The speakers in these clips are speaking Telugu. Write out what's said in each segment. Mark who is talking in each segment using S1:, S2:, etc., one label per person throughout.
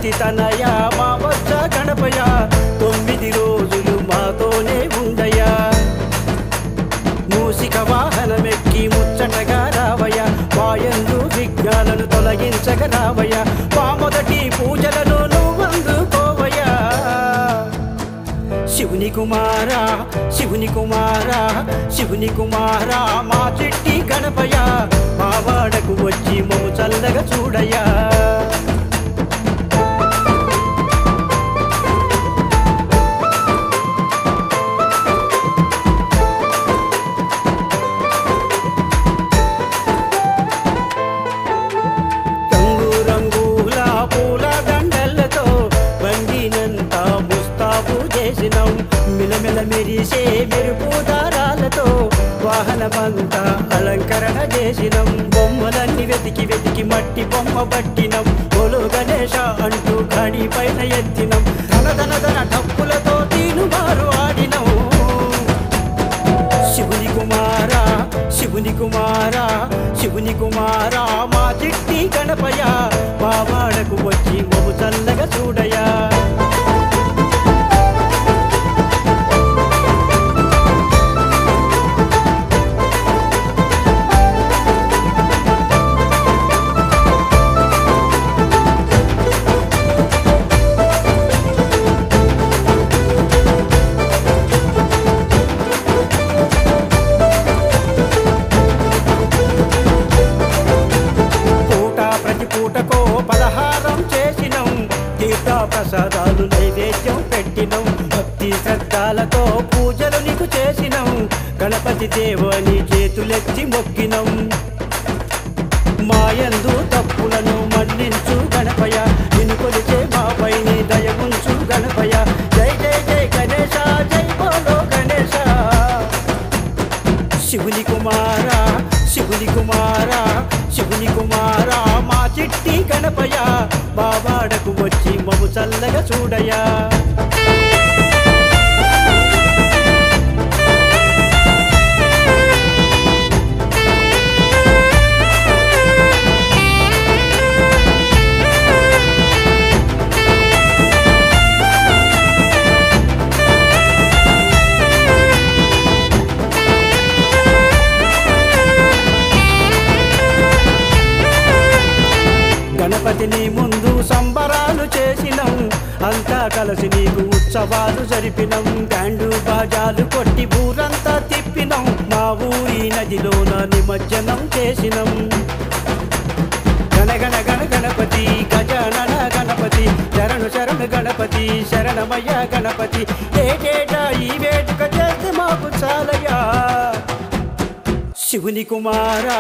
S1: పార్వతి తనయ మా వద్ద గణపయ 9 రోజులు మాతోనే ఉండయా మూసిక వాహనమెక్కి ముచ్చటగా రావయ మాయందు విఘ్నాలను తొలగించగ రావయ మా మొదటి పూజలను నువ్వందుకోవయా శివుని కుమారా శివుని కుమారా శివుని కుమారా మా చిట్టి గణపయ మా వాడకు వచ్చి మమ్ము చల్లగా చూడయా మిలమిల మెరిసే మెరుపు దారాలతో వాహనమంతా అలంకరణ చేసినం బొమ్మలన్నీ వెతికి వెతికి మట్టి బొమ్మ పట్టినం బోలో గణేశ అంటూ గాడి పైన ఎత్తినం ధన ధన ధన డప్పులతో తీనుమారు ఆడినం శివుని కుమారా శివుని కుమారా శివుని కుమారా మా చిట్టి గణపయ మా వాడకు వచ్చి మమ్ము చల్లగా చూడయా పూటకో పలహారం చేసినం తీర్థ ప్రసాదాలు నైవేద్యం పెట్టినం భక్తి శ్రద్ధాలతో పూజలు నీకు చేసినం గణపతి దేవుని చేతులెత్తి మొక్కినం మాయందు తప్పులను మన్నించు గణపయ నిన్ను కొలిచే మాపై నీ దయముంచు గణపయ జై జై జై గణేశ జై బోలో గణేశ శివుని కుమారా శివుని కుమారా శివుని కుమారా మా చిట్టి గణపయ మా వాడకు వచ్చి మమ్ము చల్లగా చూడయా గణపతిని ముందు సంబరాలు చేసినం అంతా కలిసి నీకు ఉత్సవాలు జరిపినం బ్యాండు బాజాలు కొట్టి ఊరంతా తిప్పినం మా ఊరి నదిలోన నిమజ్జనం చేసినం గణగణ గణ గణపతి గజానన గణపతి శరణు శరణు గణపతి శరణమయ్య గణపతి ఏటేటా ఈ వేడుక చేస్తే మాకు చాలయ్యా శివుని కుమారా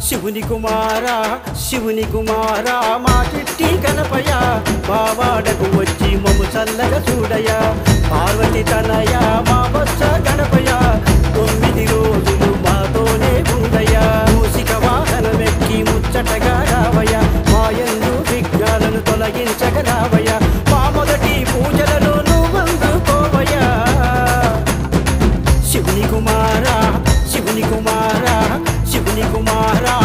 S1: శివుని కుమారా శివుని కుమారా మా చిట్టి గణపయ మా వాడకు వచ్చి మమ్ము చల్లగా చూడయా పార్వతి తనయ మా వద్ద గణపయ 9 రోజులు మాతోనే ఉండయా మూసిక వాహనమెక్కి ముచ్చటగా రావయ మాయందు విఘ్నాలను తొలగించగ రావయ మా మొదటి పూజలను నువ్వందుకోవయా శివుని కుమారా శివుని కుమారా శివుని కుమారా